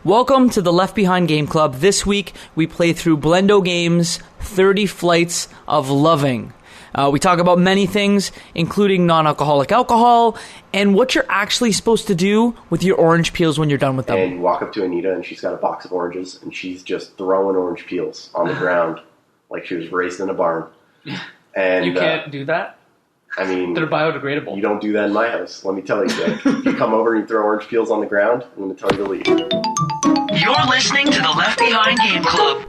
Welcome to the Left Behind Game Club. This week, we play through Blendo Games' 30 Flights of Loving. We talk about many things, including non-alcoholic alcohol, and what you're actually supposed to do with your orange peels when you're done with them. And you walk up to Anita, and she's got a box of oranges, and she's just throwing orange peels on the ground like she was raised in a barn. And you can't do that? I mean, they're biodegradable. You don't do that in my house, let me tell you, Jake. If you come over and you throw orange peels on the ground, I'm going to tell you to leave. You're listening to the Left Behind Game Club.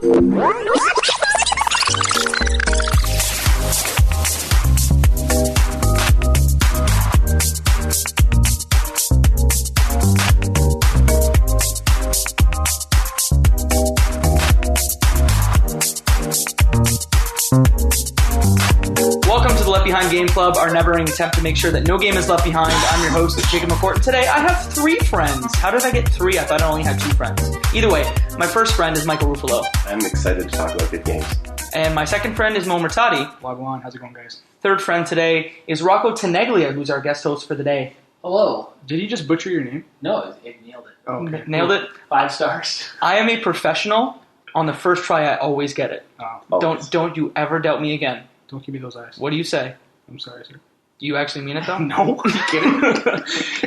Welcome to the Left Behind Game Club, our never-ending attempt to make sure that no game is left behind. I'm your host, Jacob McCourt. Today, I have 3 friends. How did I get 3? I thought I only had 2 friends. Either way, my first friend is Michael Ruffolo. I'm excited to talk about good games. And my second friend is Murtadi. Wagwan, how's it going, guys? Third friend today is Rocco Tenaglia, who's our guest host for the day. Hello. Did you just butcher your name? No, it nailed it. Oh, okay. Nailed it? 5 stars. I am a professional. On the first try, I always get it. Oh, Don't you ever doubt me again. don't give me those eyes. What do you say? I'm sorry, sir. Do you actually mean it, though? No, are you kidding?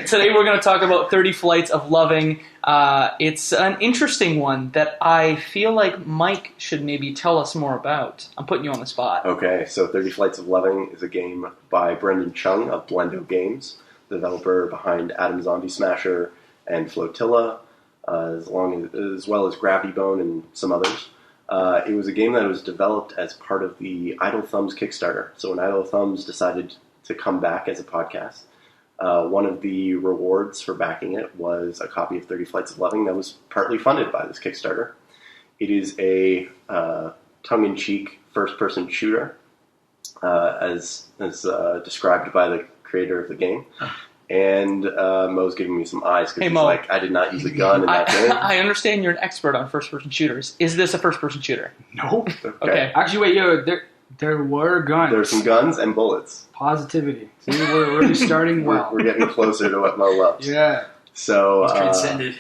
Today we're going to talk about 30 Flights of Loving. It's an interesting one that I feel like Mike should maybe tell us more about. I'm putting you on the spot. Okay, so 30 Flights of Loving is a game by Brendan Chung of Blendo Games, the developer behind Atom Zombie Smasher and Flotilla, as well as Gravity Bone and some others. It was a game that was developed as part of the Idle Thumbs Kickstarter. So when Idle Thumbs decided to come back as a podcast, one of the rewards for backing it was a copy of 30 Flights of Loving that was partly funded by this Kickstarter. It is a tongue-in-cheek first-person shooter, as described by the creator of the game. And Mo's giving me some eyes because he's like, I did not use a gun in that game. I understand you're an expert on first-person shooters. Is this a first-person shooter? No. Okay. Actually, wait, there were guns. There's some guns and bullets. Positivity. See, we're already starting well. We're getting closer to what Mo loves. Yeah. So He's transcended.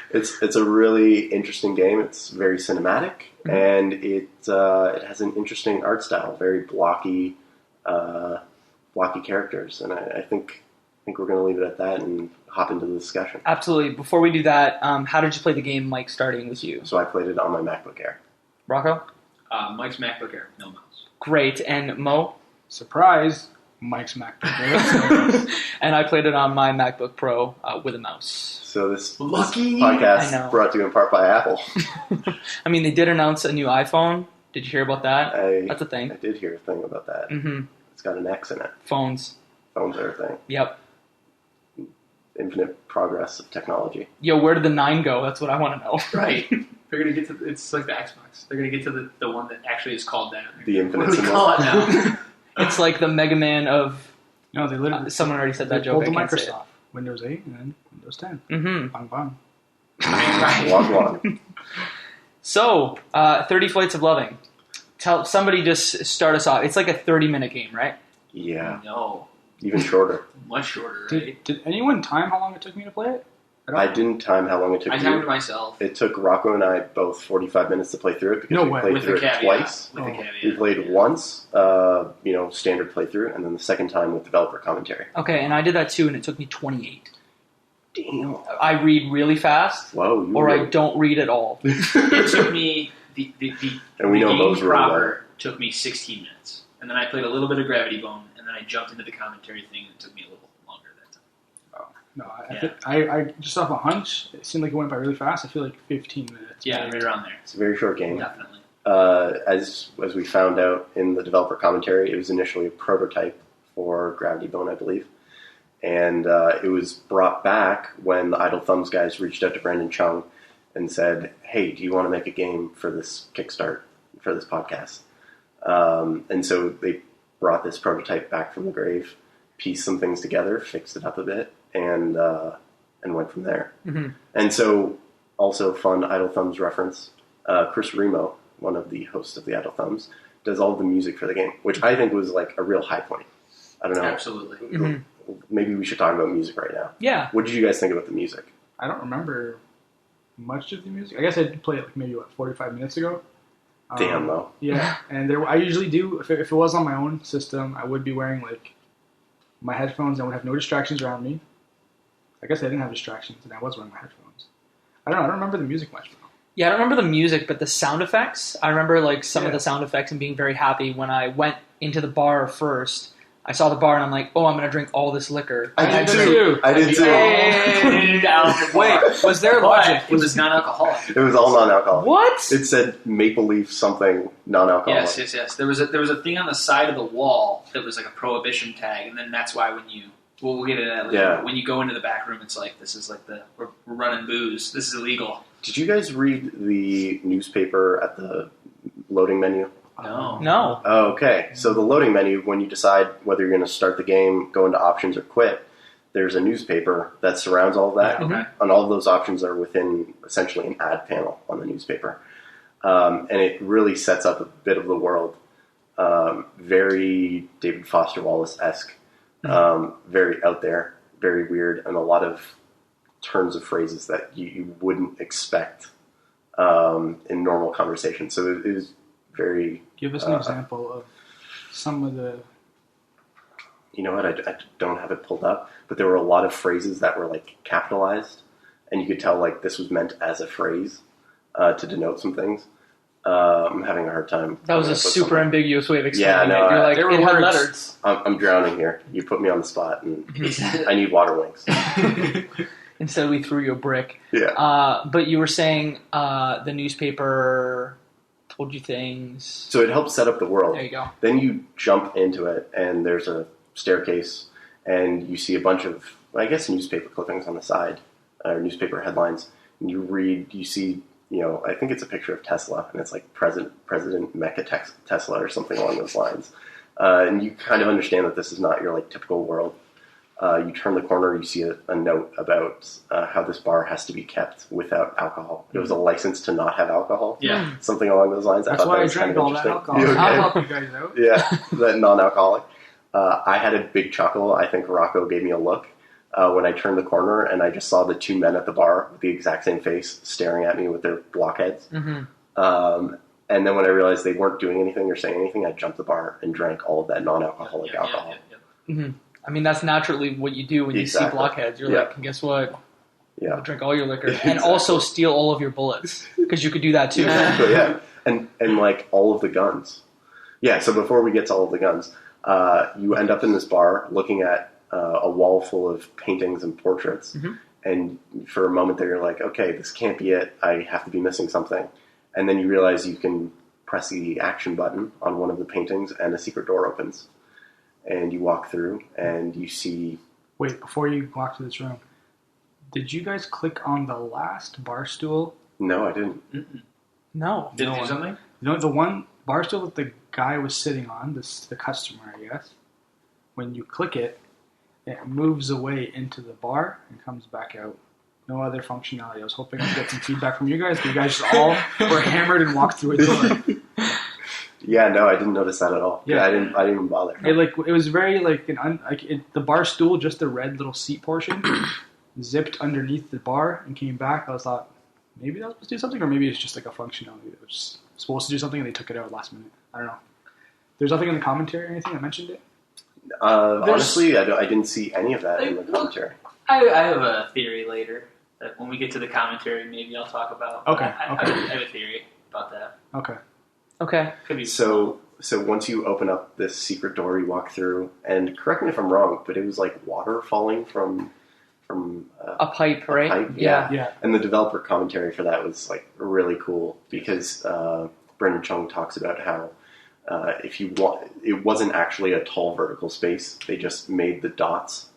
it's a really interesting game. It's very cinematic, and it has an interesting art style. Very blocky characters, and I think we're going to leave it at that and hop into the discussion. Absolutely. Before we do that, how did you play the game, Mike, starting with you? So I played it on my MacBook Air. Rocco? Mike's MacBook Air, no mouse. Great. And Mo? Surprise, Mike's MacBook. And I played it on my MacBook Pro with a mouse. So this Lucky. podcast brought to you in part by Apple. I mean, they did announce a new iPhone. Did you hear about that? That's a I thing. did hear a thing about that. Mm-hmm. It's got an X in it. Phones. Phones are a thing. Yep. Infinite progress of technology. Yo, where did the 9 go? That's what I want to know. Right. They're going to get to, it's like the Xbox. They're going to get to the one that actually is called that. The infinite What do we call it now? It's like the Mega Man of... No, they literally... someone already said that joke. Pulled the I can't say it. Microsoft. Windows 8 and then Windows 10. Mm-hmm. Bang, bang. Wag. So, 30 Flights of Loving. Somebody just start us off. It's like a 30-minute game, right? Yeah. No. Even shorter. Much shorter, right? Did anyone time how long it took me to play it? I didn't time how long it took I you. timed it myself. It took Rocco and I both 45 minutes to play through it because No we way. played With through the it caveat. twice. With the Oh. caveat. We played once, standard playthrough, and then the second time with developer commentary. Okay, and I did that too, and it took me 28. Damn. I read really fast, Whoa. or I don't read at all. It took me, the And we know game those really proper took me 16 minutes. And then I played a little bit of Gravity Bone, and then I jumped into the commentary thing, and it took me a little longer that time. No, I just off a hunch, it seemed like it went by really fast. I feel like 15 minutes. Yeah, right around there. It's a very short game. Definitely. As we found out in the developer commentary, it was initially a prototype for Gravity Bone, I believe. And it was brought back when the Idle Thumbs guys reached out to Brendan Chung and said, hey, do you want to make a game for this Kickstart, for this podcast? And so they brought this prototype back from the grave, pieced some things together, fixed it up a bit, and went from there. Mm-hmm. And so, also fun Idle Thumbs reference, Chris Remo, one of the hosts of the Idle Thumbs, does all the music for the game, which I think was like a real high point. I don't know. Absolutely. Mm-hmm. Maybe we should talk about music right now. Yeah. What did you guys think about the music? I don't remember much of the music. I guess I did play it like maybe 45 minutes ago. Damn, though. Yeah, and I usually do. If it was on my own system, I would be wearing like my headphones. I would have no distractions around me. I guess I didn't have distractions, and I was wearing my headphones. I don't remember the music much, though. Yeah, I don't remember the music, but the sound effects. I remember like some of the sound effects and being very happy when I went into the bar first. I saw the bar and I'm like, oh, I'm going to drink all this liquor. I did too. Wait, was there logic? It was non-alcoholic. It was all non-alcoholic. What? It said Maple Leaf something non-alcoholic. Yes. There was a thing on the side of the wall that was like a prohibition tag, and then that's why when you we'll get into that later. Yeah. When you go into the back room, it's like this is like we're running booze. This is illegal. Did you guys read the newspaper at the loading menu? No. Oh, okay. So the loading menu, when you decide whether you're going to start the game, go into options, or quit, there's a newspaper that surrounds all of that. Yeah, okay. And all of those options are within essentially an ad panel on the newspaper. And it really sets up a bit of the world. Very David Foster Wallace-esque. Very out there, very weird, and a lot of turns of phrases that you wouldn't expect in normal conversation. So it is very... Give us an example of some of the... You know what? I don't have it pulled up, but there were a lot of phrases that were like capitalized, and you could tell like this was meant as a phrase to denote some things. I'm having a hard time. That was a super ambiguous way of explaining no, it. You're like, there were it had words. letters. I'm drowning here. You put me on the spot, and I need water wings. Instead, we threw you a brick. Yeah. But you were saying the newspaper told you things. So it helps set up the world. There you go. Then you jump into it, and there's a staircase, and you see a bunch of, I guess, newspaper clippings on the side, or newspaper headlines. And you see, I think it's a picture of Tesla, and it's like President Mecha Tesla or something along those lines. And you kind of understand that this is not your like typical world. You turn the corner, you see a note about how this bar has to be kept without alcohol. It was a license to not have alcohol. Yeah. Something along those lines. That's why I kind drank of all that interesting. alcohol. Okay. I'll help you guys out. Yeah, that non-alcoholic. I had a big chuckle. I think Rocco gave me a look when I turned the corner, and I just saw the two men at the bar with the exact same face staring at me with their blockheads. Mm-hmm. And then when I realized they weren't doing anything or saying anything, I jumped the bar and drank all of that non-alcoholic alcohol. Yeah. Mm-hmm. I mean, that's naturally what you do when you see blockheads. You're like, guess what? Yeah. I'll drink all your liquor and also steal all of your bullets because you could do that too. Exactly, yeah. And like all of the guns. Yeah, so before we get to all of the guns, you end up in this bar looking at a wall full of paintings and portraits. Mm-hmm. And for a moment there, you're like, okay, this can't be it. I have to be missing something. And then you realize you can press the action button on one of the paintings and a secret door opens. And you walk through and you see... Wait, before you walk to this room, did you guys click on the last bar stool? No, I didn't. Mm-mm. No. Did it do something? The one bar stool that the guy was sitting on, the customer, I guess, when you click it, it moves away into the bar and comes back out. No other functionality. I was hoping I'd get some feedback from you guys, but you guys just all were hammered and walked through a door. Yeah, no, I didn't notice that at all. Yeah. I didn't even bother. It was very the bar stool, just the red little seat portion, zipped underneath the bar and came back. I thought maybe that was supposed to do something, or maybe it's just like a functionality that was supposed to do something and they took it out last minute. I don't know. There's nothing in the commentary or anything that mentioned it. Honestly, I didn't see any of that in the commentary. I have a theory later that when we get to the commentary, maybe I'll talk about. Okay. I have a theory about that. Okay. Could be So once you open up this secret door, you walk through, and correct me if I'm wrong, but it was like water falling from A pipe, right? pipe. Yeah. And the developer commentary for that was like really cool because Brendan Chung talks about how if you want, it wasn't actually a tall vertical space. They just made the dots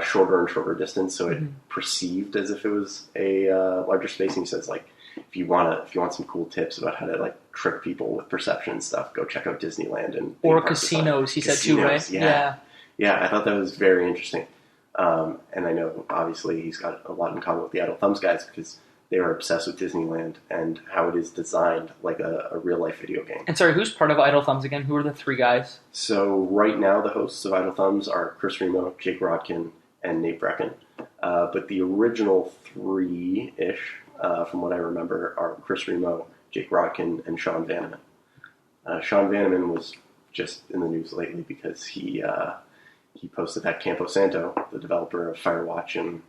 shorter and shorter distance, so it perceived as if it was a larger space. And he says like, if you want some cool tips about how to like trick people with perception and stuff, go check out Disneyland and Or casinos, he said too, right? Yeah, I thought that was very interesting. And I know obviously he's got a lot in common with the Idle Thumbs guys because they are obsessed with Disneyland and how it is designed like a real life video game. And sorry, who's part of Idle Thumbs again? Who are the three guys? So right now the hosts of Idle Thumbs are Chris Remo, Jake Rodkin, and Nate Brecken. But the original 3-ish, from what I remember, are Chris Remo, Jake Rodkin, and Sean Vanneman. Sean Vanneman was just in the news lately because he posted that Campo Santo, the developer of Firewatch, and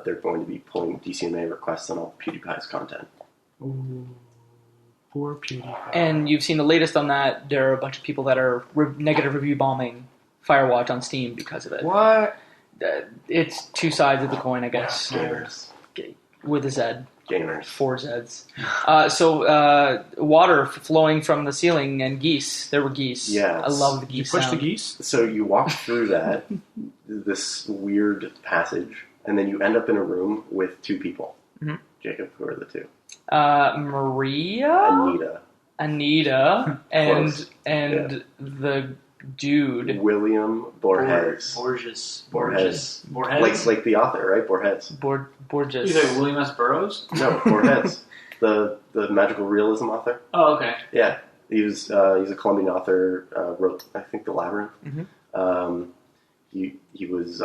they're going to be pulling DCMA requests on all PewDiePie's content. Ooh, poor PewDiePie. And you've seen the latest on that. There are a bunch of people that are negative review bombing Firewatch on Steam because of it. What? It's two sides of the coin, I guess. Gamers. With a Z. Gamers. 4 Zs. So water flowing from the ceiling and geese. There were geese. Yes. I love the Did you geese push sound. the geese? So you walk through that, this weird passage, and then you end up in a room with 2 people. Mm-hmm. Jacob, who are the 2? Maria, Anita, Close. and the dude. William Borges. Borges. Like the author, right? Borges. Borges. You like William S. Burroughs? No, Borges. the magical realism author. Oh, okay. Yeah. He's a Colombian author, wrote, I think, The Labyrinth. Mm-hmm. He was,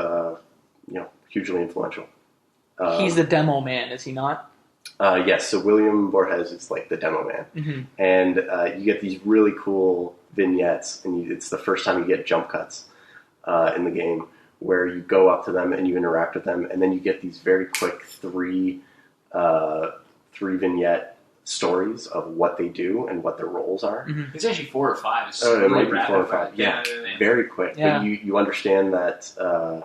hugely influential. He's the demo man, is he not? Yes, so William Borges is like the demo man. Mm-hmm. And you get these really cool vignettes, and it's the first time you get jump cuts in the game, where you go up to them and you interact with them, and then you get these very quick three vignette stories of what they do and what their roles are. Mm-hmm. It's actually 4 or 5. It's Oh, it really might be 4 or 5. Yeah, very quick. Yeah. But you understand that I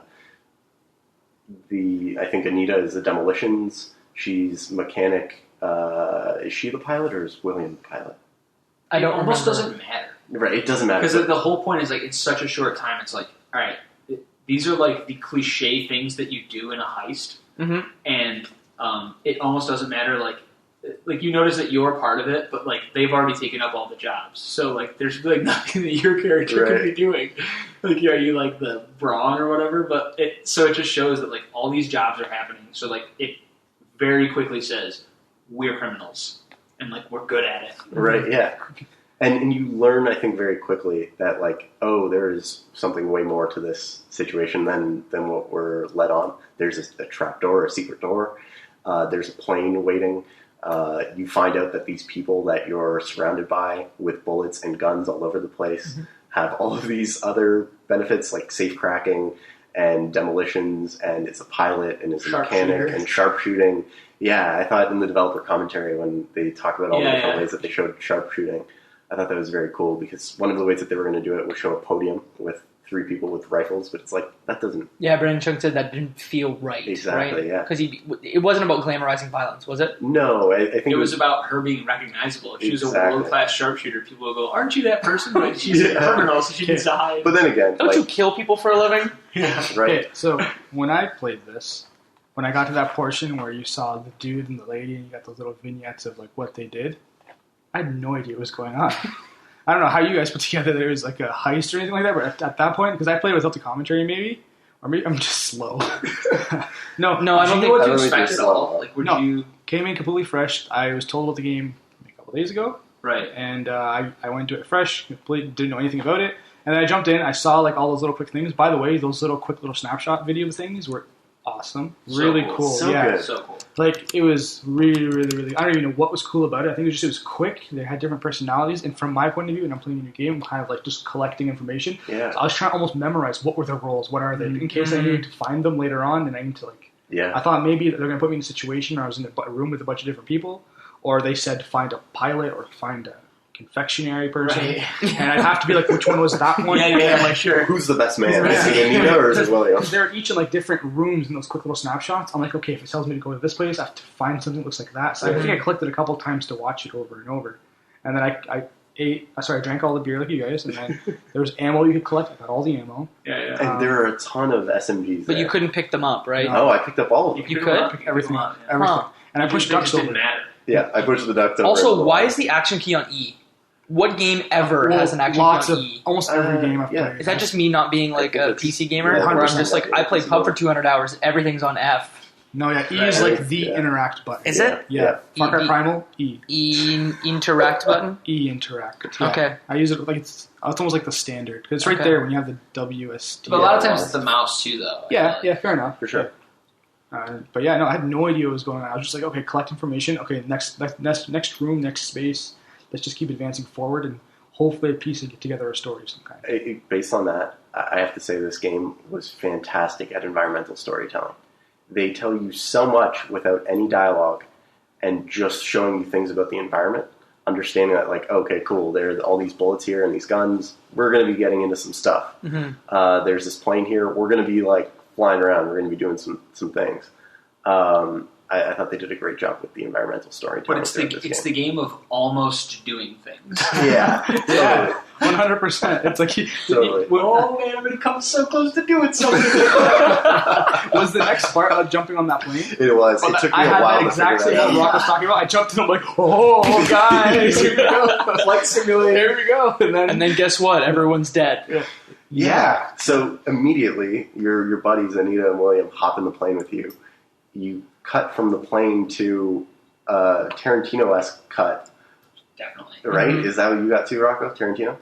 think Anita is the demolitions. She's mechanic. Is she the pilot or is William the pilot? I don't It almost remember. doesn't matter. Right, it doesn't matter. Because the whole point is, like, it's such a short time. It's like, all right, these are, like, the cliche things that you do in a heist. Mm-hmm. And it almost doesn't matter, like, you notice that you're part of it, but, like, they've already taken up all the jobs. So, like, there's, like, nothing that your character could be doing. Like, are you, like, the brawn or whatever? But it just shows that, like, all these jobs are happening. So, like, it very quickly says, we're criminals. And, like, we're good at it. Right, yeah. And you learn, I think, very quickly that, like, oh, there is something way more to this situation than what we're led on. There's a trap door, a secret door. There's a plane waiting. You find out that these people that you're surrounded by with bullets and guns all over the place have all of these other benefits, like safe cracking and demolitions, and it's a pilot and it's a mechanic and sharpshooting. Yeah, I thought in the developer commentary when they talked about all the different ways that they showed sharpshooting, I thought that was very cool because one of the ways that they were going to do it was show a podium with 3 people with rifles, but it's like, that doesn't... Yeah, Brandon Chung said that didn't feel right. Exactly, right? yeah. Because it wasn't about glamorizing violence, was it? No, I think it was about her being recognizable. If she was a world-class sharpshooter, people will go, aren't you that person? But she's a criminal, so she needs to hide. But then again... Don't you kill people for a living? Yeah. Right. Okay, so when I played this, when I got to that portion where you saw the dude and the lady and you got those little vignettes of like what they did, I had no idea what was going on. I don't know how you guys put together there was like a heist or anything like that, but at that point, because I played without the commentary maybe, or maybe I'm just slow. No, I don't know what to think expect you're at all. slow. Like, would No. you... Came in completely fresh. I was told about the game a couple days ago, Right. and I went into it fresh, completely didn't know anything about it, and then I jumped in, I saw like all those little quick things. By the way, those little quick little snapshot video things were awesome. So Really cool. cool. So yeah. good. So cool. Like, it was really, really, really... I don't even know what was cool about it. I think it was quick. They had different personalities. And from my point of view, when I'm playing a new game, I'm kind of like just collecting information. Yeah. So I was trying to almost memorize what were their roles, what are they, in case I needed to find them later on, and I need to like... Yeah. I thought maybe they're going to put me in a situation where I was in a room with a bunch of different people, or they said find a pilot or find a confectionery person. Right. And I'd have to be like, which one was that one? Yeah, like, sure. Who's the best man? Is Yeah. it Anita or is it William? They're each in like different rooms in those quick little snapshots. I'm like, okay, if it tells me to go to this place, I have to find something that looks like that. So I think I clicked it a couple times to watch it over and over. And then I drank all the beer like you guys, and then there was ammo you could collect. I got all the ammo. Yeah. And there are a ton of SMGs But there. you couldn't pick them up, right? Oh, I picked up all of them. You could? Everything. Huh. And I pushed ducks over. Didn't matter. Yeah, I pushed the ducks over. Also, why is the action key on E? What game ever has an action Lots key on of E? almost every game I've yeah. played. Is that just me not being like I a think it's- PC gamer? yeah, where I'm 100% just like, I played it's pub for more. 200 hours, everything's on F. No, yeah, E is like the interact button. Is it? Yeah. Far Cry E- Primal, E. Interact button? E interact. Yeah. Okay. I use it like it's almost like the standard. Because it's right Okay. there when you have the WSD. But a lot of times it's the mouse too, though. Yeah, fair enough. For sure. But yeah, no, I had no idea what was going on. I was just like, okay, collect information. Okay, next room, next space. Let's just keep advancing forward and hopefully piece together a story of some kind. Based on that, I have to say this game was fantastic at environmental storytelling. They tell you so much without any dialogue and just showing you things about the environment, understanding that, like, okay, cool, there are all these bullets here and these guns. We're going to be getting into some stuff. Mm-hmm. There's this plane here. We're going to be, like, flying around. We're going to be doing some things. I thought they did a great job with the environmental storytelling. But it's the game of almost doing things. Yeah. Yeah, 100%. It's like, Totally. Oh man, I'm going to come so close to doing something. was the next part jumping on that plane? It was. It took me I a had while that to exact figure same that thing out. Rock was talking about. I jumped and I'm like, oh, guys, here we go. Flight simulator. Here we go. And then guess what? Everyone's dead. Yeah. So immediately, your buddies Anita and William hop in the plane with you. You cut from the plane to Tarantino-esque cut, Definitely. right? Mhm. Is that what you got to, Rocco? Tarantino?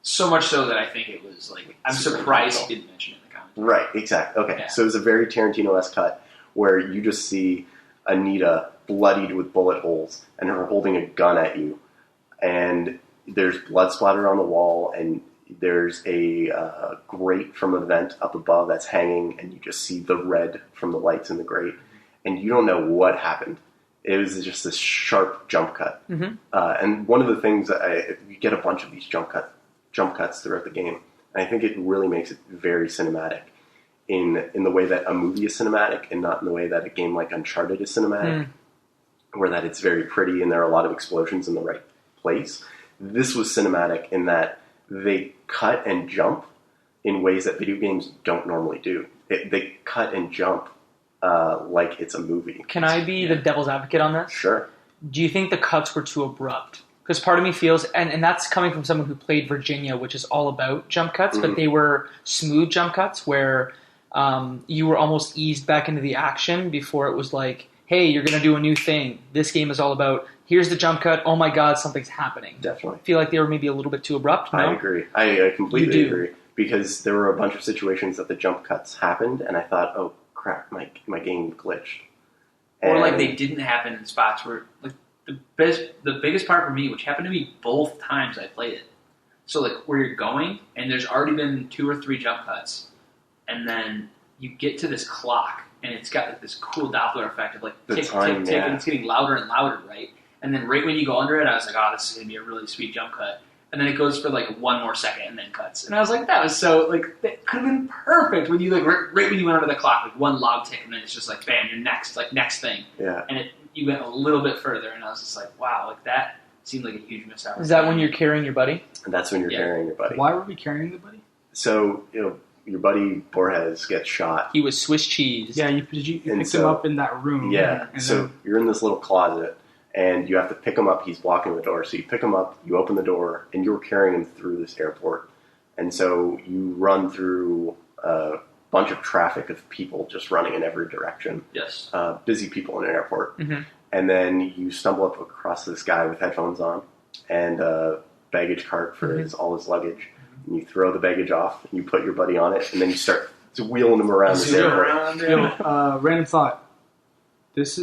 So much so that I think it was like, I'm surprised he didn't mention it in the comments. Right, exactly. Okay, Yeah. so it was a very Tarantino-esque cut where you just see Anita bloodied with bullet holes and her holding a gun at you. And there's blood splattered on the wall, and there's a grate from a vent up above that's hanging, and you just see the red from the lights in the grate. And you don't know what happened. It was just this sharp jump cut. Mhm. And one of the things that you get a bunch of these jump cuts throughout the game, and I think it really makes it very cinematic in the way that a movie is cinematic, and not in the way that a game like Uncharted is cinematic, where that it's very pretty and there are a lot of explosions in the right place. This was cinematic in that they cut and jump in ways that video games don't normally do. They cut and jump like it's a movie. Can I be the devil's advocate on this? Sure. Do you think the cuts were too abrupt? Because part of me feels, and that's coming from someone who played Virginia, which is all about jump cuts, but they were smooth jump cuts where you were almost eased back into the action before it was like, hey, you're going to do a new thing. This game is all about, here's the jump cut, oh my god, something's happening. Definitely. I feel like they were maybe a little bit too abrupt, no? I agree. I completely You do. agree. Because there were a bunch of situations that the jump cuts happened, and I thought, oh crap, my game glitched. Or like And- they didn't happen in spots where, like, the biggest part for me, which happened to me both times I played it. So like where you're going, and there's already been 2 or 3 jump cuts, and then you get to this clock, and it's got like this cool Doppler effect of like The tick, time, tick, tick, yeah. and it's getting louder and louder, right? And then right when you go under it, I was like, oh, this is gonna be a really sweet jump cut. And then it goes for like 1 more second and then cuts. And I was like, that was so, like, that could have been perfect when you, like, right when you went under the clock, like 1 loud tick, and then it's just like, bam, you're next, like, next thing. Yeah. And you went a little bit further, and I was just like, wow, like, that seemed like a huge missed opportunity. Is that when you're carrying your buddy? And that's when you're Yeah. carrying your buddy. Why were we carrying the buddy? So, your buddy Borges gets shot. He was Swiss cheese. Yeah, you And picked him so- up in that room. Yeah. And So then, you're in this little closet, and you have to pick him up. He's blocking the door. So you pick him up, you open the door, and you're carrying him through this airport. And so you run through a bunch of traffic of people just running in every direction. Yes. Busy people in an airport. Mhm. And then you stumble up across this guy with headphones on and a baggage cart for all his luggage. And you throw the baggage off, and you put your buddy on it, and then you start wheeling him around this Zoom airport. around there. random thought. This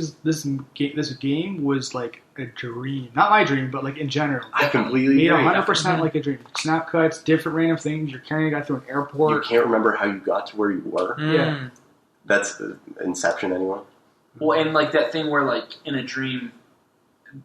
game was like a dream. Not my dream, but like in general. I completely Made agree. 100% like a dream. Snap cuts, different random things. You're carrying a guy through an You airport. can't remember how you got to where you were. Yeah. That's Inception, anyone? Well, and like that thing where, like, in a dream,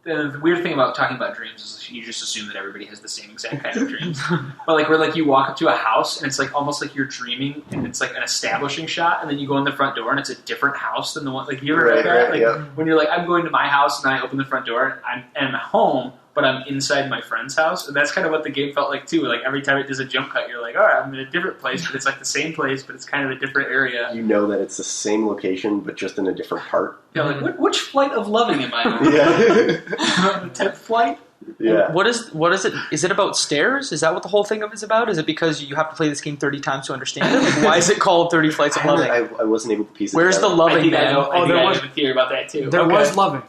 the weird thing about talking about dreams is you just assume that everybody has the same exact kind of dreams. But like where like you walk up to a house and it's like almost like you're dreaming, and it's like an establishing shot, and then you go in the front door and it's a different house than the one, like, you ever Right, had that? right, Like yeah. when you're like, I'm going to my house, and I open the front door and I'm home, but I'm inside my friend's house, and that's kind of what the game felt like too. Like every time it does a jump cut, you're like, all right, I'm in a different place, but it's like the same place, but it's kind of a different area. You know that it's the same location, but just in a different part. Yeah, like which flight of loving am I on? Yeah. The 10th flight? Yeah. What is it? Is it about stairs? Is that what the whole thing of is about? Is it because you have to play this game 30 times to understand it? Like, why is it called 30 Flights of Loving? I wasn't able to piece it Where's the together. loving, I man? have a theory about that too. There was loving.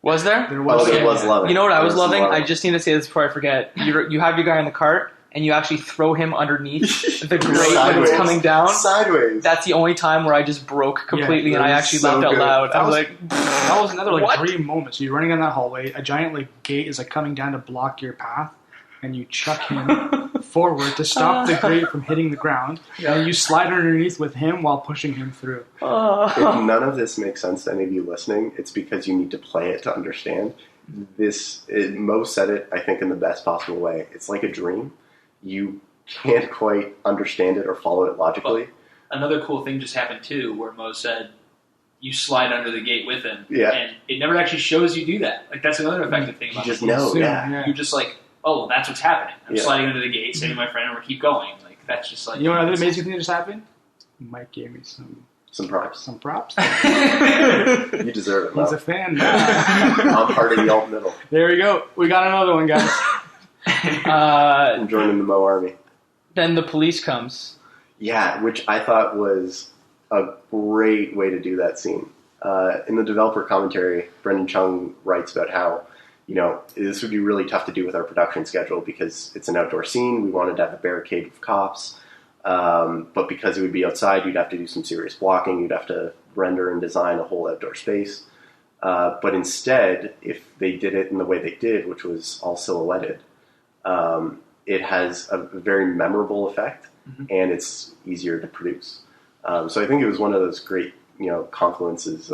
Was there? There was. There was loving. You know what I was There loving? loving. I just need to say this before I forget. You have your guy in the cart, and you actually throw him underneath the grate when it's Sideways. coming down. Sideways. That's the only time where I just broke completely, Yeah, and I that actually was so laughed out good. loud. I was like, That was another What? dream moment. So you're running down that hallway, a giant gate is coming down to block your path, and you chuck him forward to stop the grate from hitting the ground, and you slide underneath with him while pushing him through. If none of this makes sense to any of you listening, it's because you need to play it to understand. Mo said it, I think, in the best possible way. It's like a dream. You can't quite understand it or follow it logically. Another cool thing just happened too, where Mo said you slide under the gate with him, Yeah. and it never actually shows you do that. Like that's another effective thing You about just it. know, Yeah. You're just like, oh, that's what's happening. I'm Yeah. sliding under the gate, saving my friend, and we're keep going. Like that's just like You know what other amazing thing that just happened? Mike gave me Some props. some props. You deserve it, Mo. He's a fan. I'm part of the alt middle. There we go. We got another one, guys. I'm joining the Mo army. then the police comes. Yeah, which I thought was a great way to do that scene. In the developer commentary, Brendan Chung writes about how, this would be really tough to do with our production schedule because it's an outdoor scene. We wanted to have a barricade of cops. But because it would be outside, you'd have to do some serious blocking. You'd have to render and design a whole outdoor space. But instead, if they did it in the way they did, which was all silhouetted, it has a very memorable effect, and it's easier to produce. So I think it was one of those great, confluences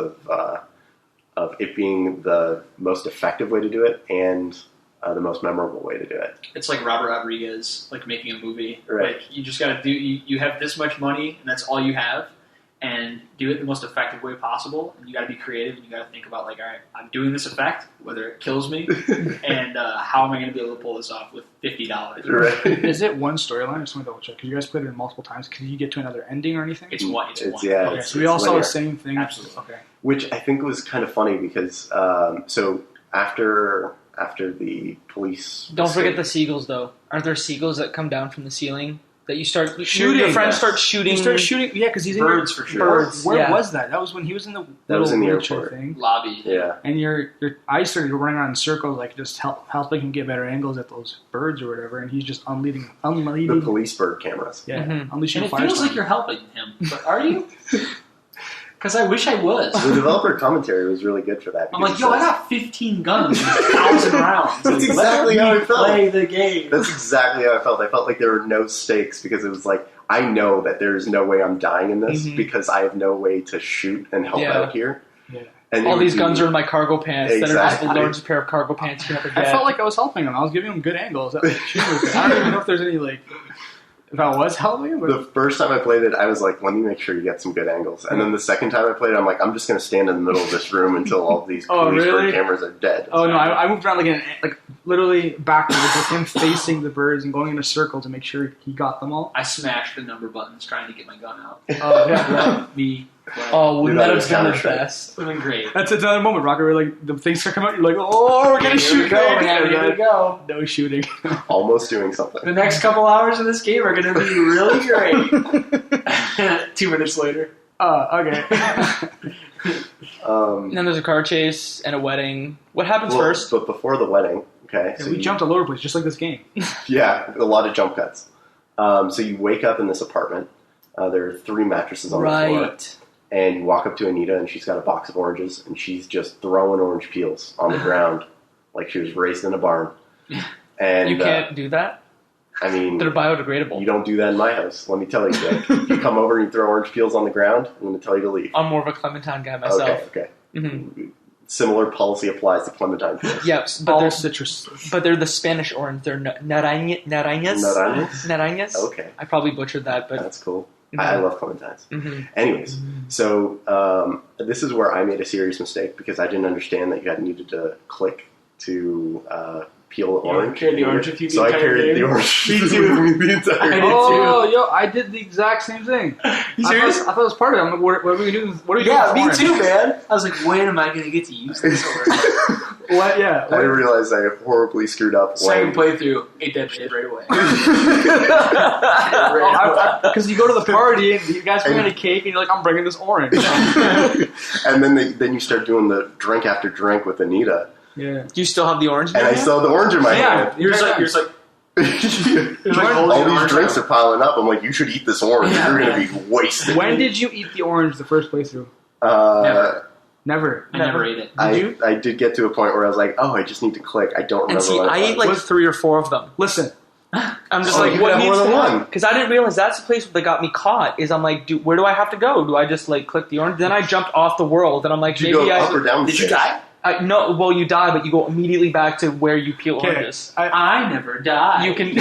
of it being the most effective way to do it and the most memorable way to do it. it's like Robert Rodriguez, like making a movie. Right. Like you just got to do. You have this much money, and that's all you have, and do it the most effective way possible. And you got to be creative, and you got to think about like, all right, I'm doing this effect, whether it kills me, and how am I going to be able to pull this off with $50? Right. Is it one storyline? I just want to double check because you guys played it multiple times. Can you get to another ending or anything? It's one. It's one. Yeah, Okay, so we all saw linear. the same thing. Absolutely. Okay. Which I think was kind of funny because so after the police Don't forget the seagulls, though. Aren't there seagulls that come down from the ceiling that you start Shooting. Your friends Yes. start shooting. You start shooting, yeah, because he's in Birds for sure. Birds. Where yeah. was that? That was when he was in the That was in the wheelchair airport. thing. Lobby. Yeah. And your eyes started running around in circles, like just helping him get better angles at those birds or whatever. And he's just unleading. The police bird cameras. Yeah, Mhm. unleashing And it fire. feels like you're helping him, but are you? Because I wish I was. The developer commentary was really good for that. I'm like, because yo, I it says- got 15 guns and 1,000 rounds. That's Like, exactly let how me I felt. play the game. That's exactly how I felt. I felt like there were no stakes because it was like, I know that there's no way I'm dying in this Mhm. because I have no way to shoot and help Yeah. out here. Yeah. And it All would these be- guns are in my cargo pants that are just the Exactly. largest pair of cargo pants you can ever I get. felt like I was helping him. I was giving him good angles. I don't even know if there's any if I was helping him. But The first time I played it, I was like, let me make sure you get some good angles. And then the second time I played it, I'm like, I'm just going to stand in the middle of this room until all of these Oh, police bird really? cameras are dead. oh no, I moved around like literally backwards with him facing the birds and going in a circle to make sure he got them all. I smashed the number buttons trying to get my gun out. Oh yeah. Let me play. oh, wouldn't Dude, that that have was been the Counter-Strike. best? It's been great. That's another moment, Rocker, where the things start coming out. You're like, oh, we're gonna Here shoot. we go, man. Here we go. No shooting. Almost doing something. The next couple hours of this game are going to be really great. 2 minutes later. Okay. And then there's a car chase and a wedding. What happens Well, first? But before the wedding, okay. Yeah, so we you- jumped all over the place, just like this game. Yeah, a lot of jump cuts. So you wake up in this apartment. There are 3 mattresses on the floor. Right. And you walk up to Anita, and she's got a box of oranges, and she's just throwing orange peels on the ground like she was raised in a barn. And You can't do that? I mean, They're biodegradable. you don't do that in my house. Let me tell you, Jake. If you come over and you throw orange peels on the ground, I'm going to tell you to leave. I'm more of a clementine guy myself. Okay. hmm Similar policy applies to clementine peels. Yes, but All they're, citrus. but they're the Spanish orange. They're narañas. Narañas? Narañas? Okay, I probably butchered that, but that's cool. I love clementines. mhm. Anyways, so this is where I made a serious mistake because I didn't understand that you needed to click to peel the orange. Carry the orange with you. So I carried the orange with me the entire game. Oh, yo, I did the exact same thing. You serious? I thought it was part of it. I'm like, what are we doing? What are we Yeah, doing? me too, man. I was like, when am I going to get to use this orange? What? Yeah. I realized I horribly screwed up. Second playthrough, ate that shit right away. Because you go to the party and you guys bring in a cake and you're like, I'm bringing this orange. And then you start doing the drink after drink with Anita. Yeah. Do you still have the orange? And I still have the orange in my hand. You're just like All these drinks are piling up. I'm like, you should eat this orange. Yeah, You're going to be wasted. When did you eat the orange the first playthrough? Never. I never ate it. I did get to a point where I was like, oh, I just need to click. I don't remember And see, what I it ate was. like 3 or 4 of them. Listen. I'm just Oh, like, you what have needs more to than happen? one. Because I didn't realize that's the place that got me caught. Is I'm like, where do I have to go? Do I just like click the orange? Then I jumped off the world, and I'm like, Did you maybe go I up or down the Did you stairs? die? no. Well, you die, but you go immediately back to where you peel oranges. I never died. You can.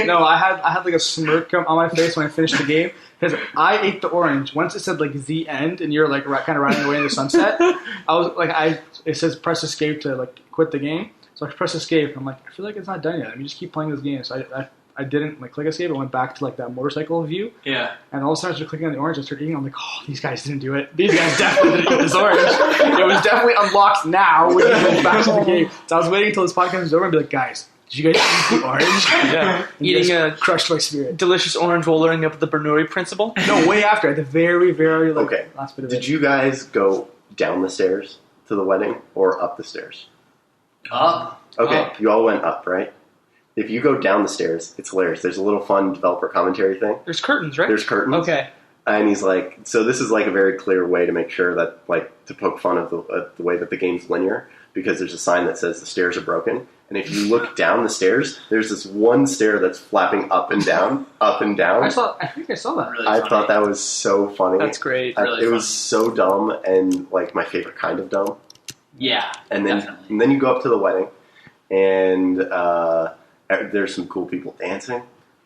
No, I had like a smirk on my face when I finished the game because I ate the orange. Once it said like the end and you're like kind of riding away in the sunset, I was like, it says press escape to like quit the game. So I press escape. And I'm like, I feel like it's not done yet. Let me just keep playing this game. So I didn't like click escape. I went back to like that motorcycle view. Yeah. And all of a sudden I started clicking on the orange. I started eating. I'm like, oh, these guys didn't do it. These guys definitely didn't eat this orange. It was definitely unlocked now when you go back to the game. So I was waiting until this podcast was over and be like, guys, did you guys eat the orange? Yeah. Eating a crushed my spirit. delicious orange while learning up the Bernoulli principle. No, way after. At the very, very Okay. last bit of it. Did you guys go down the stairs to the wedding or up the stairs? Up. Okay, Up. you all went up, right? If you go down the stairs, it's hilarious. There's a little fun developer commentary thing. There's curtains, right? There's curtains. Okay. And he's like, so this is like a very clear way to make sure that, like, to poke fun of the way that the game's linear, because there's a sign that says the stairs are broken. And if you look down the stairs, there's this one stair that's flapping up and down, up and down. I think I saw that. Really I funny. thought that was so funny. That's great. Really It fun. was so dumb and, like, my favorite kind of dumb. Yeah. And then Definitely. and then you go up to the wedding, and there's some cool people dancing.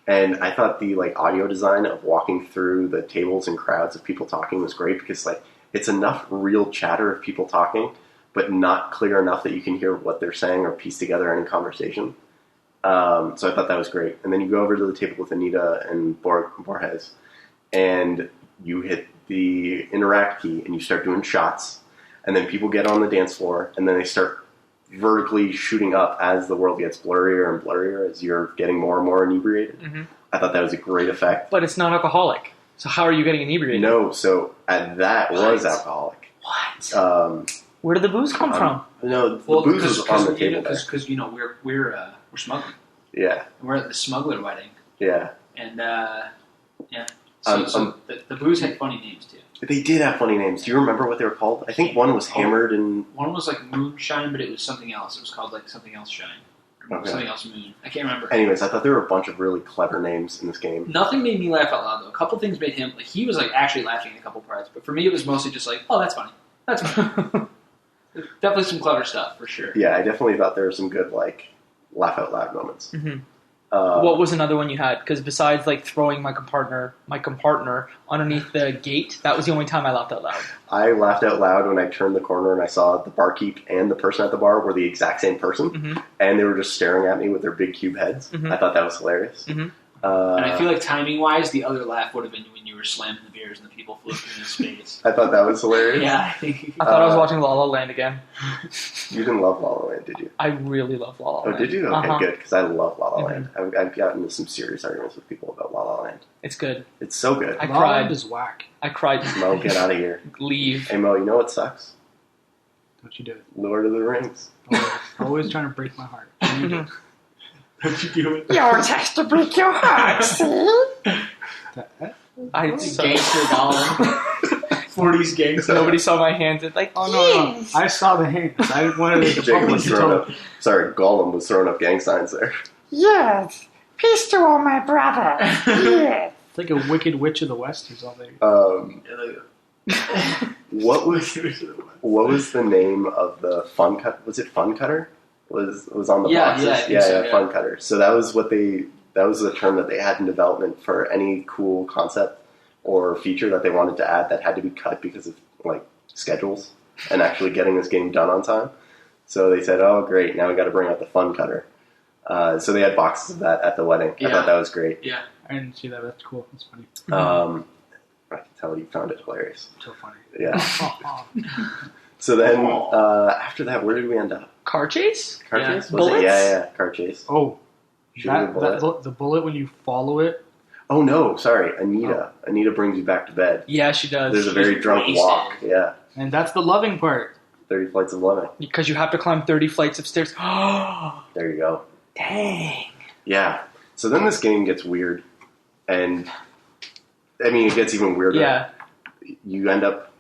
And I thought the like audio design of walking through the tables and crowds of people talking was great because like it's enough real chatter of people talking, but not clear enough that you can hear what they're saying or piece together any conversation. So I thought that was great. And then you go over to the table with Anita and Borges, and you hit the interact key and you start doing shots. And then people get on the dance floor, and then they start vertically shooting up as the world gets blurrier and blurrier as you're getting more and more inebriated. Mm-hmm. I thought that was a great effect. But it's non-alcoholic. So how are you getting inebriated? No, so that was What? alcoholic. What? Where did the booze come from? No, the booze was on the table there. Because you know we're smuggling. Yeah, We're at the smuggler wedding, yeah. and yeah. So the booze had funny names too. They did have funny names. Do you remember what they were called? I think one was Hammered and... One was like Moonshine, but it was something else. It was called like something else Shine. Or Okay. something else Moon. I can't remember. Anyways, I thought there were a bunch of really clever names in this game. Nothing made me laugh out loud though. A couple things made him like he was like actually laughing in a couple parts, but for me it was mostly just like, oh, that's funny. That's funny. Definitely some clever stuff for sure. Yeah, I definitely thought there were some good, like, laugh out loud moments. Mm-hmm. What was another one you had? Because besides like throwing my compartner underneath the gate, that was the only time I laughed out loud. I laughed out loud when I turned the corner and I saw the barkeep and the person at the bar were the exact same person, Mm-hmm. and they were just staring at me with their big cube heads. Mhm. I thought that was hilarious. Mhm. And I feel like timing wise, the other laugh would have been when you were slamming the beers and the people floating in space. I thought that was hilarious. Yeah, I think. I thought I was watching La La Land again. You didn't love La La Land, did you? I really love La La Oh, Land. did you? Okay, Uh-huh. good, because I love La La Land. Mm-hmm. I've gotten into some serious arguments with people about La La Land. It's good. It's so good. I La La cried. Land is whack. I cried. Mo, get out of here. Leave. Hey, Mo, you know what sucks? Don't you do it. Lord of the Rings. Always trying to break my heart. Mhm. Don't you do it? Yours has to break your heart, see? I Gangster Gollum. 40s gangster. Nobody saw my hands. It's like, Oh no! I saw the hands. I wanted the Jacob public was to throwing tell. up. Sorry, Gollum was throwing up gang signs there. Yes. Peace to all my brother. Yes. It's like a wicked witch of the west or something. What was the name of the Fun Cut? Was it Fun Cutter? Was on the Yeah, boxes? yeah, I think so, yeah. Fun Cutter. So that was the term that they had in development for any cool concept or feature that they wanted to add that had to be cut because of like schedules and actually getting this game done on time. So they said, "Oh, great! Now we got to bring out the fun cutter." So they had boxes of that at the wedding. I thought that was great. Yeah. I didn't see that. That's cool. That's funny. I can tell you found it hilarious. So funny. Yeah. So then, after that, where did we end up? Car chase? Car Yeah. chase? Was Bullets? it? Yeah, car chase. Oh, Shooting a bullet. the bullet when you follow it. Oh no, sorry, Anita. Anita brings you back to bed. Yeah, she does. There's a very drunk wasted. walk. Yeah, And that's the loving part. 30 Flights of Loving. Because you have to climb 30 flights of stairs. There you go. Dang. Yeah. So then this game gets weird, and I mean it gets even weirder. Yeah. You end up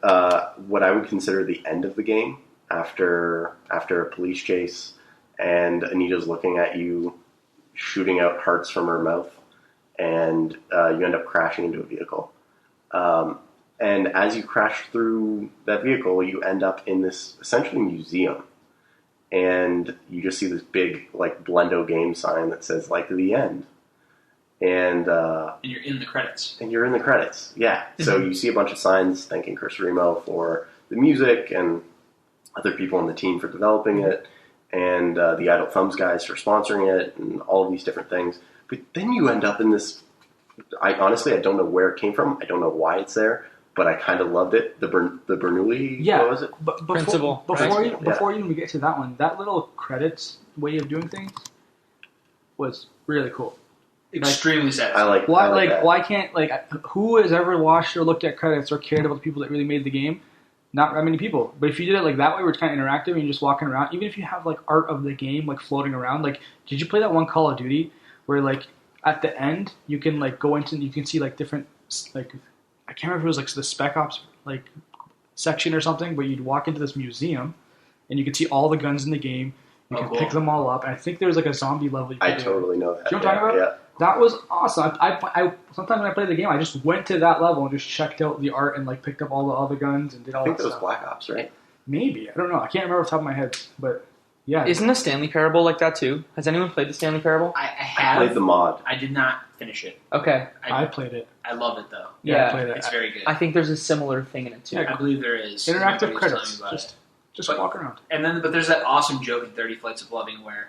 what I would consider the end of the game after a police chase, and Anita's looking at you, shooting out hearts from her mouth, and you end up crashing into a vehicle. And as you crash through that vehicle, you end up in this essentially museum. And you just see this big, like, Blendo game sign that says, like, the end. And you're in the credits. And you're in the credits, yeah. So you see a bunch of signs thanking Chris Remo for the music and other people on the team for developing it, and the Idle Thumbs guys for sponsoring it, and all of these different things. But then you end up in this... I don't know where it came from. I don't know why it's there, but I kind of loved it. The Bernoulli, what was it? But Principle, before right? you even get to that one, that little credits way of doing things was really cool. Extremely satisfying. I like that. Why can't who has ever watched or looked at credits or cared about the people that really made the game? Not that many people. But if you did it like that way, where it's kind of interactive and you're just walking around, even if you have like art of the game like floating around, like did you play that one Call of Duty where like at the end you can like go into you can see like different like I can't remember if it was like the Spec Ops like section or something, but you'd walk into this museum and you could see all the guns in the game. You can pick them all up, and I think there was like a zombie level. I totally know that. You know what I'm talking about? Yeah. That was awesome. I sometimes when I play the game, I just went to that level and just checked out the art and like picked up all the other guns and did all I think that that was stuff. Black Ops, right? Maybe, I don't know. I can't remember off the top of my head, but yeah. Isn't the Stanley Parable like that too? Has anyone played the Stanley Parable? I I have. played the mod. I did not finish it. Okay. I played it. I love it though. Yeah, I played it. It's very good. I think there's a similar thing in it too. I believe there is. Interactive Somebody was credits. telling me about Just But- walk around. And then, but there's that awesome joke in 30 Flights of Loving where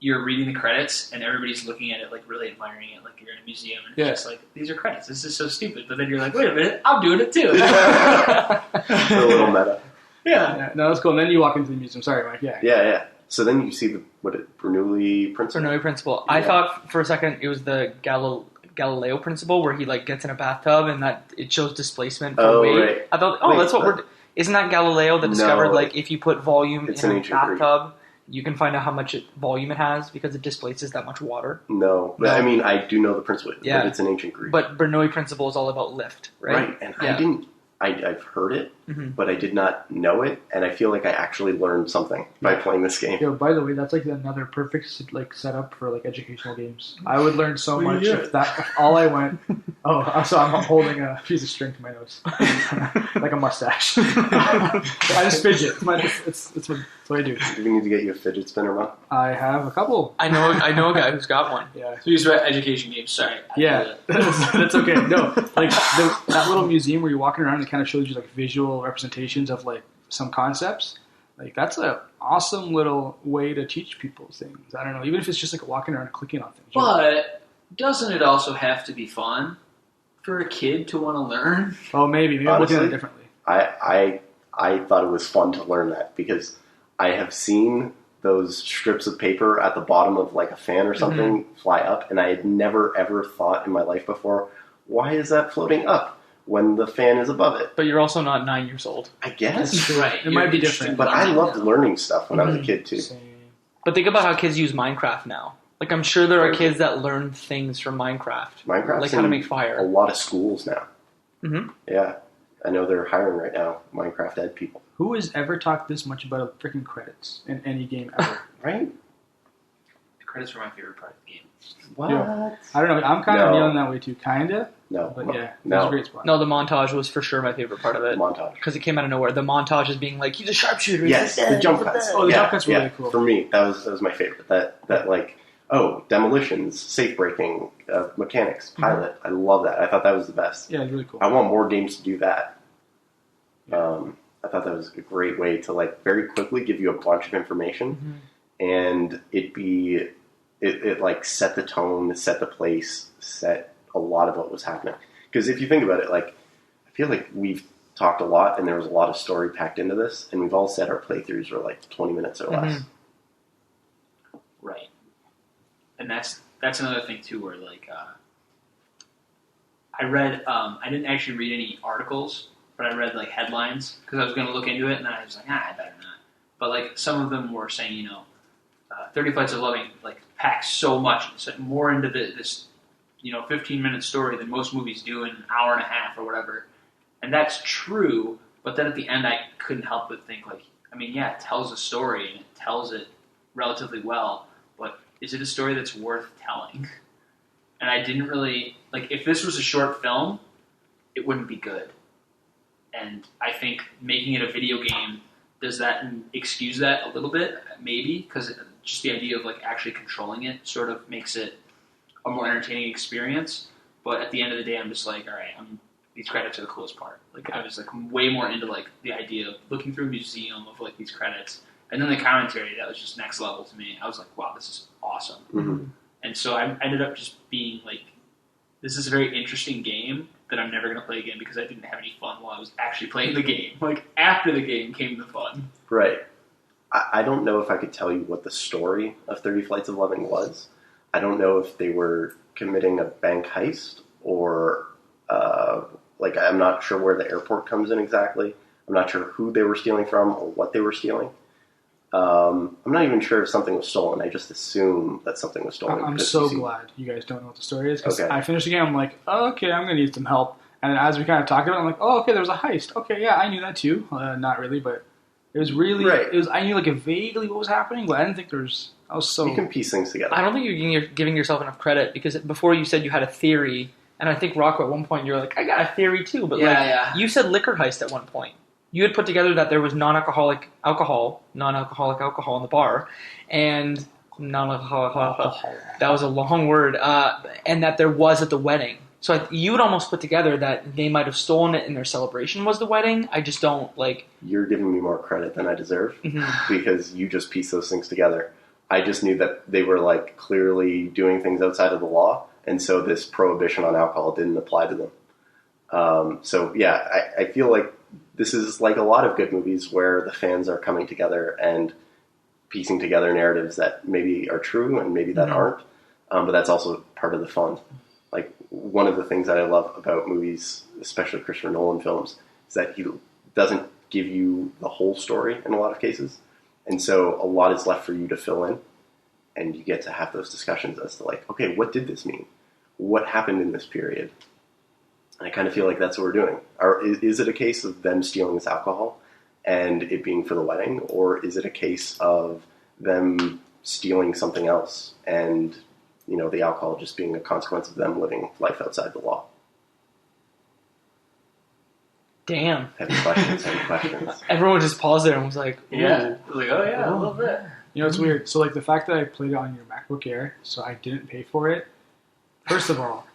you're reading the credits and everybody's looking at it like really admiring it, like you're in a museum and it's just like, these are credits. This is so stupid. But then you're like, wait a minute, I'm doing it too. The little meta. Yeah, no, that's cool. And then you walk into the museum. Sorry, Mike. Yeah. Yeah. So then you see the Bernoulli principle. Bernoulli principle. I thought for a second it was the Galileo principle where he like gets in a bathtub and that it shows displacement for weight. Right. I thought, Wait, that's what we're. Isn't that Galileo that discovered No. like if you put volume It's in an a ancient Greek. bathtub, you can find out how much volume it has because it displaces that much water. No. But, I mean, I do know the principle. Yeah. But it's an ancient Greek. But Bernoulli principle is all about lift, right? And Yeah. I've heard it, Mhm. but I did not know it, and I feel like I actually learned something by playing this game. Yo, by the way, that's like another perfect like setup for like educational games. I would learn so much if all I went. Oh, so I'm holding a piece of string to my nose, like a mustache. I just fidget. It's what I do. Do we need to get you a fidget spinner, Mom? I have a couple. I know a guy who's got one. Yeah. So you just read education games. Sorry. Yeah, that's okay. No, like that little museum where you're walking around and it kind of shows you like visual representations of like some concepts. Like that's an awesome little way to teach people things. I don't know, even if it's just like walking around and clicking on things. But doesn't it also have to be fun for a kid to want to learn? Oh, maybe I'm looking at it Honestly, differently. I thought it was fun to learn that because I have seen those strips of paper at the bottom of like a fan or something fly up, and I had never ever thought in my life before, why is that floating up when the fan is above it? But you're also not 9 years old. I guess. Right. It might be different. But I loved learning stuff when I was a kid too. Same. But think about how kids use Minecraft now. Like I'm sure there are kids that learn things from Minecraft. Minecraft, like how to make a fire. lot of schools now. Mhm. Yeah, I know they're hiring right now Minecraft ed people. Who has ever talked this much about freaking credits in any game ever? Right? The credits were my favorite part of the game. What? Yeah. I don't know. I'm kind of No. feeling that way too, kinda. No. But yeah, it was a No. great spot. No, the montage was for sure my favorite part of it Montage. because it came out of nowhere. The montage is being like he's a sharpshooter. Yes, he's the dead, jump he's cuts. dead. Oh, the jump cuts were really cool. For me, that was my favorite. That like, demolitions, safe breaking, mechanics, pilot. I love that. I thought that was the best. Yeah, it's really cool. I want more games to do that. I thought that was a great way to like very quickly give you a bunch of information, and it like set the tone, set the place, set a lot of what was happening. Because if you think about it, like I feel like we've talked a lot, and there was a lot of story packed into this, and we've all said our playthroughs were like 20 minutes or less. Right. And that's another thing too, where like I read I didn't actually read any articles, but I read like headlines because I was going to look into it, and then I was like, I better not. But like some of them were saying, 30 Flights of Loving like packs so much, more into this 15-minute story than most movies do in an hour and a half or whatever. And that's true, but then at the end I couldn't help but think like, it tells a story and it tells it relatively well, but is it a story that's worth telling? And I didn't really, like, if this was a short film, it wouldn't be good. And I think making it a video game, does that excuse that a little bit? Maybe, because just the idea of like actually controlling it sort of makes it a more entertaining experience. But at the end of the day, I'm just like, all right, these credits are the coolest part. Like, I was like way more into like the idea of looking through a museum of like these credits, and then the commentary, that was just next level to me. I was like, wow, this is awesome. Mm-hmm. And so I ended up just being like, this is a very interesting game that I'm never going to play again because I didn't have any fun while I was actually playing the game. Like, after the game came the fun. Right. I don't know if I could tell you what the story of 30 Flights of Loving was. I don't know if they were committing a bank heist or, I'm not sure where the airport comes in exactly. I'm not sure who they were stealing from or what they were stealing. I'm not even sure if something was stolen. I just assume that something was stolen. I'm so glad you guys don't know what the story is. Because okay. I finished the game, I'm like, oh, okay, I'm going to need some help. And then as we kind of talked about it, I'm like, oh, okay, there was a heist. Okay, yeah, I knew that too. Not really, but it was really, right. I knew like vaguely what was happening, but I didn't think I was so... You can piece things together. I don't think you're giving yourself enough credit, because before you said you had a theory, and I think Rocco at one point you were like, I got a theory too, but you said liquor heist at one point. You had put together that there was non-alcoholic alcohol in the bar, and non-alcoholic, that was a long word, and that there was at the wedding. So you would almost put together that they might have stolen it and their celebration was the wedding. I just don't, You're giving me more credit than I deserve, because you just piece those things together. I just knew that they were, clearly doing things outside of the law, and so this prohibition on alcohol didn't apply to them. I feel like this is like a lot of good movies where the fans are coming together and piecing together narratives that maybe are true and maybe that aren't, but that's also part of the fun. One of the things that I love about movies, especially Christopher Nolan films, is that he doesn't give you the whole story in a lot of cases. And so a lot is left for you to fill in, and you get to have those discussions as to okay, what did this mean? What happened in this period? And I kind of feel like that's what we're doing. Is it a case of them stealing this alcohol and it being for the wedding, or is it a case of them stealing something else and the alcohol just being a consequence of them living life outside the law? Damn. Heavy questions. Everyone just paused there and was like, ooh. Yeah. Like, oh yeah, a little bit. It's weird. So the fact that I played it on your MacBook Air, so I didn't pay for it. First of all,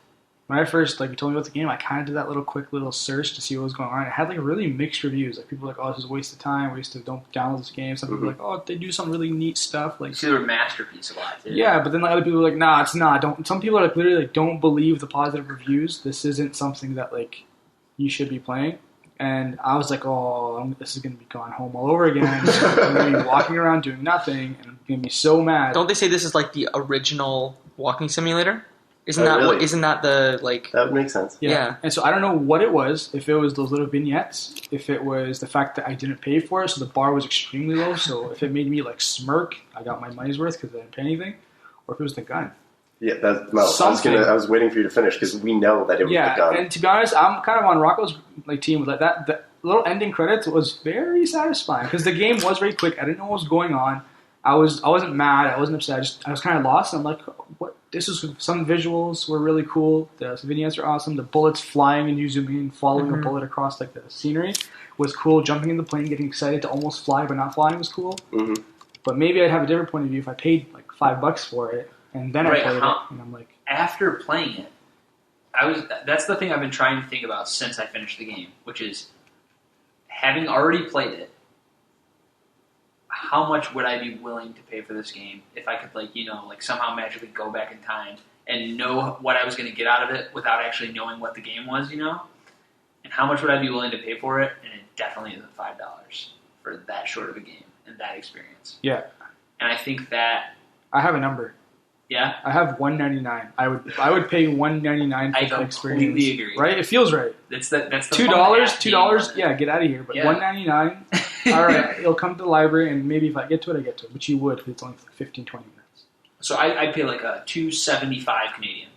when I first you told me about the game, I kind of did that quick little search to see what was going on. It had really mixed reviews. People were like, oh, this is a waste of time, don't download this game. Some people were like, oh, they do some really neat stuff. You see, they're a masterpiece a lot, too. Yeah, but then other people were like, nah, it's not. Don't. Some people are literally don't believe the positive reviews. This isn't something that you should be playing. And I was like, oh, this is going to be going home all over again. I'm going to be walking around doing nothing, and I'm going to be so mad. Don't they say this is the original walking simulator? Isn't really? Isn't that the That would make sense. Yeah. And so I don't know what it was. If it was those little vignettes, if it was the fact that I didn't pay for it, so the bar was extremely low. So if it made me smirk, I got my money's worth because I didn't pay anything, or if it was the gun. Yeah, I was waiting for you to finish because we know that it was the gun. And to be honest, I'm kind of on Rocco's team with that. The little ending credits was very satisfying because the game was very quick. I didn't know what was going on. I wasn't mad. I wasn't upset. I was kind of lost. I'm like, what? This is some visuals were really cool. The vignettes are awesome. The bullets flying and you zooming in, following a bullet across the scenery was cool. Jumping in the plane, getting excited to almost fly but not flying was cool. Mm-hmm. But maybe I'd have a different point of view if I paid $5 for it and then I played it. And I'm like, after playing it, that's the thing I've been trying to think about since I finished the game, which is, having already played it, how much would I be willing to pay for this game if I could, like, somehow magically go back in time and know what I was going to get out of it without actually knowing what the game was, And how much would I be willing to pay for it? And it definitely isn't $5 for that short of a game and that experience. Yeah. And I think that... I have a number. Yeah? I have $1.99. I would pay $1.99 for the experience. I completely agree. Right? It feels right. That's the $2, yeah, get out of here. But $1.99, all right, it'll come to the library, and maybe if I get to it, I get to it. But you would, if it's only 15, 20 minutes. So I'd pay like a $2.75 Canadian.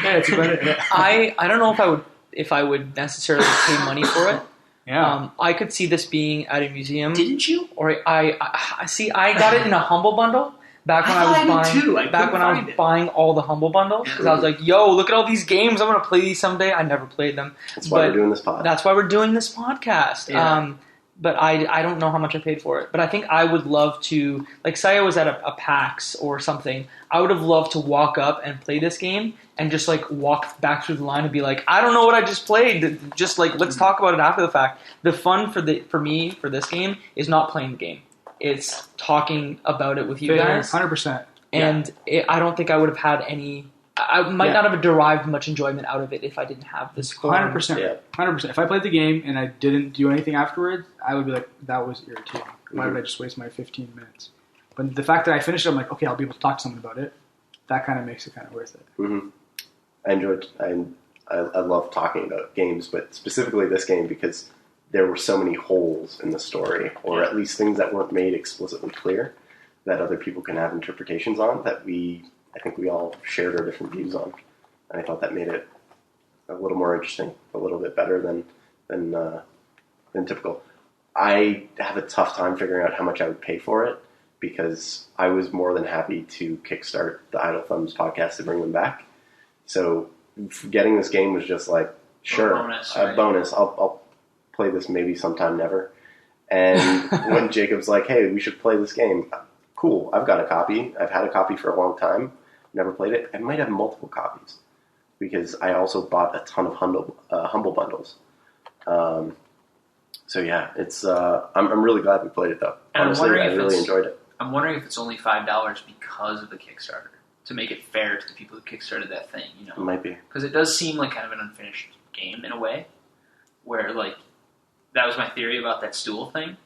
Yeah, it's better. I don't know if I would necessarily pay money for it. Yeah. I could see this being at a museum. Didn't you? Or I got it in a Humble Bundle back when I was buying all the Humble Bundles, because I was like, yo, look at all these games, I'm gonna play these someday. I never played them. That's why we're doing this podcast. That's why we're doing this podcast. Yeah. But I don't know how much I paid for it. But I think I would love to, like, say I was at a PAX or something, I would have loved to walk up and play this game and just, like, walk back through the line and be like, I don't know what I just played. Just, like, let's talk about it after the fact. The fun for me for this game is not playing the game. It's talking about it with you guys. 100%. And I don't think I would have had any... I might not have derived much enjoyment out of it if I didn't have this. 100%. Yeah. 100%. If I played the game and I didn't do anything afterwards, I would be like, that was irritating. Why would I just waste my 15 minutes? But the fact that I finished it, I'm like, okay, I'll be able to talk to someone about it. That kind of makes it kind of worth it. Mm-hmm. I enjoyed. I love talking about games, but specifically this game because there were so many holes in the story, or at least things that weren't made explicitly clear that other people can have interpretations on. That I think we all shared our different views on, and I thought that made it a little more interesting, a little bit better than typical. I have a tough time figuring out how much I would pay for it because I was more than happy to kickstart the Idle Thumbs podcast to bring them back. So getting this game was just like, sure, a bonus. I'll play this maybe sometime never. And when Jacob's like, hey, we should play this game, cool, I've got a copy. I've had a copy for a long time. Never played it. I might have multiple copies because I also bought a ton of Humble Bundles. So yeah, it's. I'm really glad we played it though. And honestly, I really enjoyed it. I'm wondering if it's only $5 because of the Kickstarter to make it fair to the people who kickstarted that thing. It might be because it does seem like kind of an unfinished game in a way, where like that was my theory about that stool thing.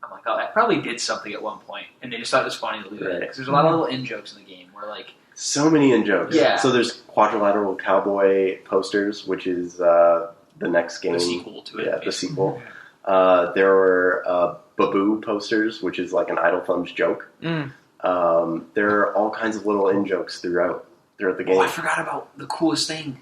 I'm like, oh, that probably did something at one point, and they just thought it was funny to leave it because there's a lot of little in jokes in the game where like. So many in-jokes. Yeah. So there's Quadrilateral Cowboy posters, which is the next game. The sequel to it. Yeah, basically. the sequel. There were Baboo posters, which is like an Idle Thumbs joke. There are all kinds of little in-jokes throughout the game. Oh, I forgot about the coolest thing.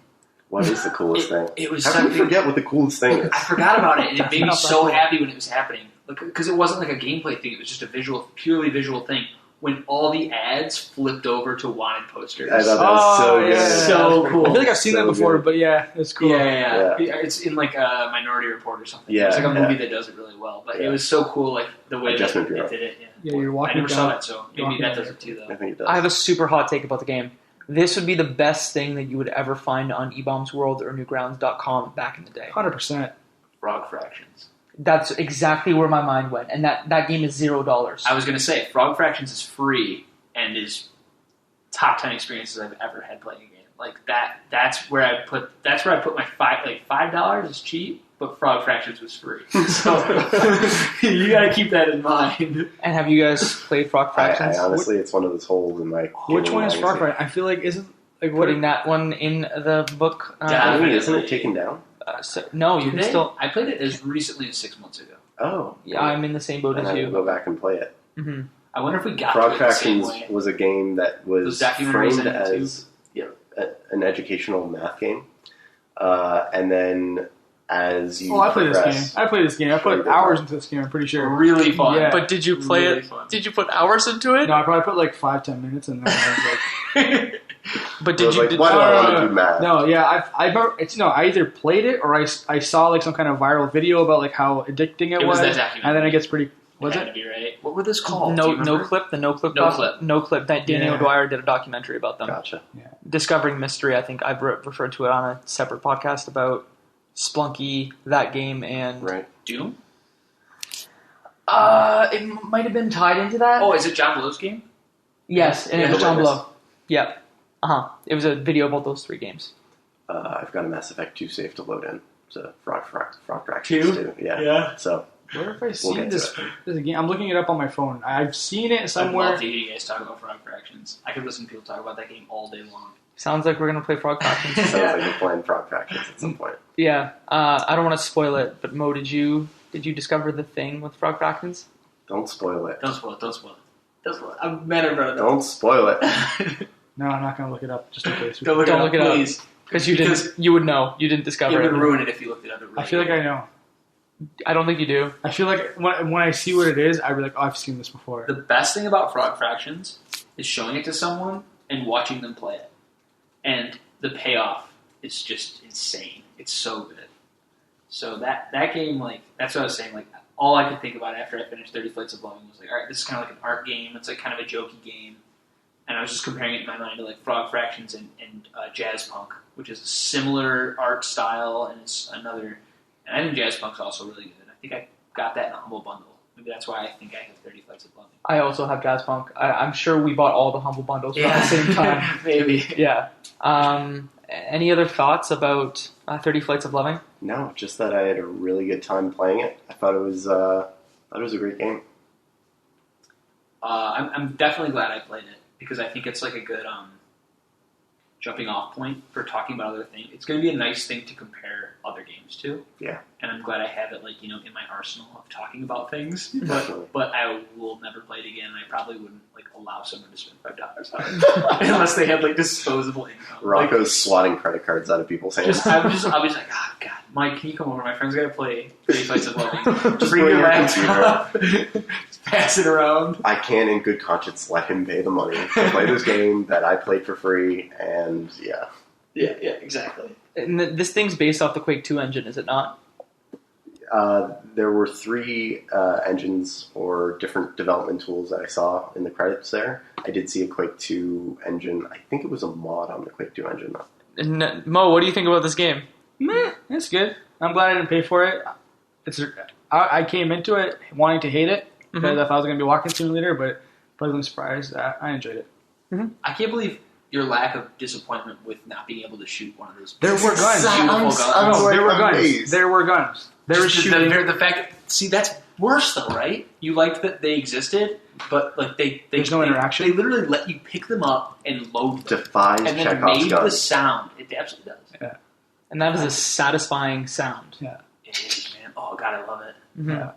What is the coolest thing? It was How something... can you forget what the coolest thing is? I forgot about it, and it made me so happy when it was happening. Because it wasn't like a gameplay thing. It was just a purely visual thing. When all the ads flipped over to wanted posters. I thought that was so good. Yeah. So cool. I feel like I've seen that before, but yeah, it's cool. Yeah. It's in like a Minority Report or something. Yeah, it's like a movie that does it really well. But it was so cool, like the way that it did it. Yeah, you're walking I never saw down- that, so maybe that does it too, though. I think it does. I have a super hot take about the game. This would be the best thing that you would ever find on eBombs World or Newgrounds.com back in the day. 100%. Frog Fractions. That's exactly where my mind went, and that game is $0. I was going to say, Frog Fractions is free and is top 10 experiences I've ever had playing a game. Like that's where I put my $5 is cheap, but Frog Fractions was free. So you got to keep that in mind. And have you guys played Frog Fractions? I honestly, it's one of those holes in my. Which one is legacy. Frog Fractions? I feel like isn't like what Putting that one in the book. Yeah. Wait, isn't it taken down? No, you can still. I played it as recently as 6 months ago. Oh, Yeah, I'm in the same boat and as I will you. go back and play it. Mm-hmm. I wonder if we got Frog to it the same Fractions way. was a game that was Those documentaries framed on YouTube. as an educational math game, and then as you I played this progress, game. I played this game. I put hours into this game, I'm pretty sure. Really fun. Yeah. But did you play Really it? fun. Did you put hours into it? No, I probably put like 5-10 minutes and then I was like But I did was you? like, why do I want to do math? No, yeah, I remember it's I either played it or I saw like some kind of viral video about like how addicting it It was was, that documentary. and then it gets pretty. Was Had it? to be right. What were those called? Do No, you remember? no clip. No Clip. That Danny Yeah. O'Dwyer did a documentary about them. Gotcha. Discovering Mystery. I think I've referred to it on a separate podcast about Splunky, that game, and Right. Doom? it might have been tied into that. Oh, is it John Blow's game? Yes, and Yeah, it was The John Witness. Blow. Yep. It was a video about those 3 games. I've got a Mass Effect 2 save to load in. So Frog Fractions 2? too. Yeah. Yeah. So Where have I seen get to this? it. This game? I'm looking it up on my phone. I've seen it I somewhere. love to hear you guys talk about Frog Fractions. I could listen to people talk about that game all day long. Sounds like we're gonna play Frog Fractions. sounds like we're playing Frog Fractions at some point. Yeah. I don't want to spoil it, but Mo, did you discover the thing with Frog Fractions? Don't spoil it. Don't spoil it. Don't spoil it. Don't spoil it. I'm mad at brother. Don't spoil it. No, I'm not going to look it up just in case. Don't look Don't it up, look it up. please. Because you would know. You didn't discover It it. would ruin it if you looked it up. It really I feel like would. I know. I don't think you do. I feel like when I see what it is, I'd be like, oh, I've seen this before. The best thing about Frog Fractions is showing it to someone and watching them play it. And the payoff is just insane. It's so good. So that game, like, that's what I was saying, like, all I could think about after I finished 30 Flights of Loving was like, all right, this is kind of like an art game. It's like kind of a jokey game. And I was just comparing it in my mind to like Frog Fractions and Jazz Punk, which is a similar art style and it's another. And I think Jazz Punk's also really good. I think I got that in a Humble Bundle. Maybe that's why I think I have 30 Flights of Loving. I also have Jazz Punk. I'm sure we bought all the Humble Bundles around the same time. Maybe. Yeah. Any other thoughts about 30 Flights of Loving? No, just that I had a really good time playing it. I thought it was a great game. I'm definitely glad I played it because I think it's like a good jumping off point for talking about other things. It's going to be a nice thing to compare other games to. Yeah. And I'm glad I have it like, in my arsenal of talking about things. Definitely. But I will never play it again. I probably wouldn't like allow someone to spend $5 on it unless they had like disposable income. Rocco's swatting credit cards out of people's hands. I'll be like, oh God, Mike, can you come over? My friend's got to play 30 Flights of Loving. Just Bring bring your your laptop. Just pass it around. I can't, in good conscience, let him pay the money to play this game that I played for free, and yeah. Yeah, exactly. And this thing's based off the Quake 2 engine, is it not? There were 3 engines or different development tools that I saw in the credits there. I did see a Quake 2 engine. I think it was a mod on the Quake 2 engine. And, Mo, what do you think about this game? Meh, it's good. I'm glad I didn't pay for it. I came into it wanting to hate it because I thought I was going to be walking simulator, but pleasantly surprised that I enjoyed it. I can't believe your lack of disappointment with not being able to shoot one of those. There were guns. Beautiful guns. No, there were amazed. guns. There were guns. There was Just shooting. the fact that, see, that's worse though, right? You liked that they existed, but like There's no interaction? They literally let you pick them up and load them, Defies and then Chekhov's made the gun. sound. It absolutely does. Yeah. And that is a satisfying sound. Yeah. It is, man. Oh God, I love it. Mhm. Yeah.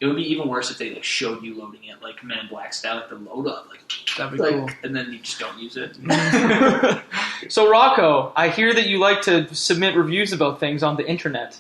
It would be even worse if they like showed you loading it, like Men in Black style, like the load up, That'd be cool. and then you just don't use it. So, Rocco, I hear that you like to submit reviews about things on the internet.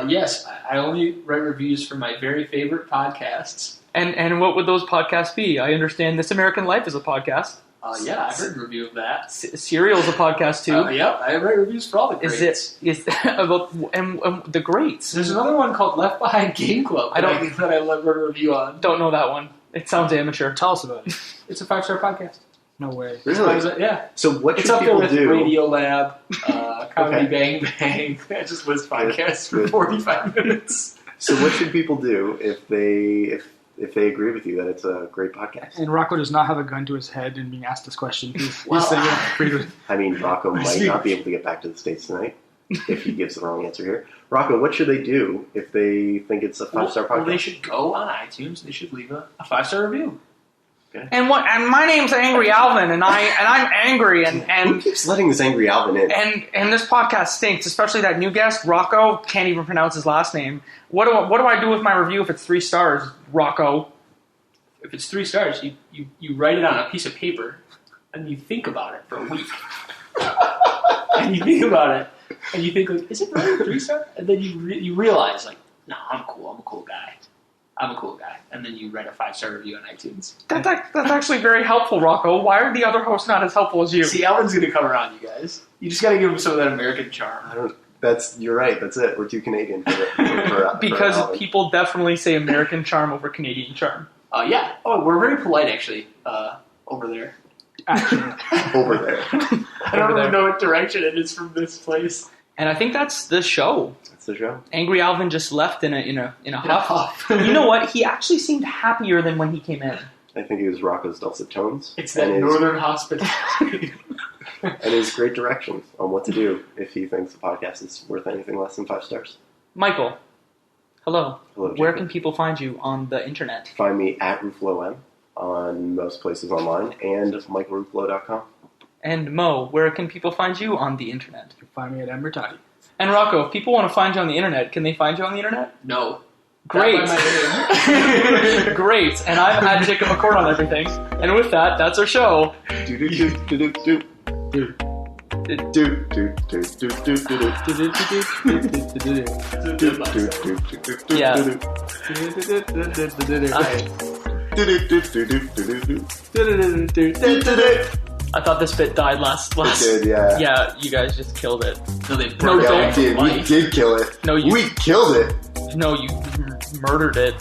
Yes, I only write reviews for my very favorite podcasts. And what would those podcasts be? I understand This American Life is a podcast. Yeah, I've heard a review of that. Serial is a podcast, too. Yep, I write reviews for all the greats. Is about and the greats? There's another one called Left Behind Game Club that I wrote a review on. Don't know that one. It sounds amateur. Tell us about it. It's a 5-star podcast. No way. Really? Yeah. So what It's should up there people with do? Radio Lab, Comedy Okay. Bang Bang. I just lists podcasts for Good. 45 minutes. So what should people do if they agree with you that it's a great podcast? And Rocco does not have a gun to his head and being asked this question. He's Well, saying it pretty good. I mean, Rocco might not be able to get back to the States tonight if he gives the wrong answer here. Rocco, what should they do if they think it's a 5-star podcast? Well, they should go on iTunes. They should leave a 5-star review. And my name's Angry Alvin, and I'm angry, Who and keeps letting this angry Alvin in? and this podcast stinks, especially that new guest Rocco can't even pronounce his last name. What do I do with my review if it's 3 stars, Rocco? If it's 3 stars, you write it on a piece of paper, and you think about it for a week. And you think about it, and you think, like, is it really 3 stars? And then you realize, like, no, I'm cool. I'm a cool guy. And then you write a 5-star review on iTunes. That's actually very helpful, Rocco. Why are the other hosts not as helpful as you? See, Alvin's going to come around, you guys. You just got to give him some of that American charm. You're right. That's it. We're too Canadian for it. For Because Alvin. people definitely say American charm over Canadian charm. Yeah. Oh, we're very polite, actually, over there. over there. I don't really know what direction it is from this place. And I think that's the show. That's the show. Angry Alvin just left in a huff. You know what? He actually seemed happier than when he came in. I think it was Rocco's dulcet tones. It's that northern hospitality. And his great directions on what to do if he thinks the podcast is worth anything less than 5 stars. Michael, hello. Hello, Where Jacob. can people find you on the internet? Find me at Ruffolo on most places online and michaelruffolo.com. And Mo, where can people find you on the internet? You can find me at Murtadi. And Rocco, if people want to find you on the internet, can they find you on the internet? No. Great. Not by my name. Great. And I'm at Jacob McCourt on everything. And with that, that's our show. I thought this bit died last. It did, yeah. Yeah, you guys just killed it. No, they No, broke don't. it. Yeah, we did kill it. No, you. We killed it. No, you murdered it.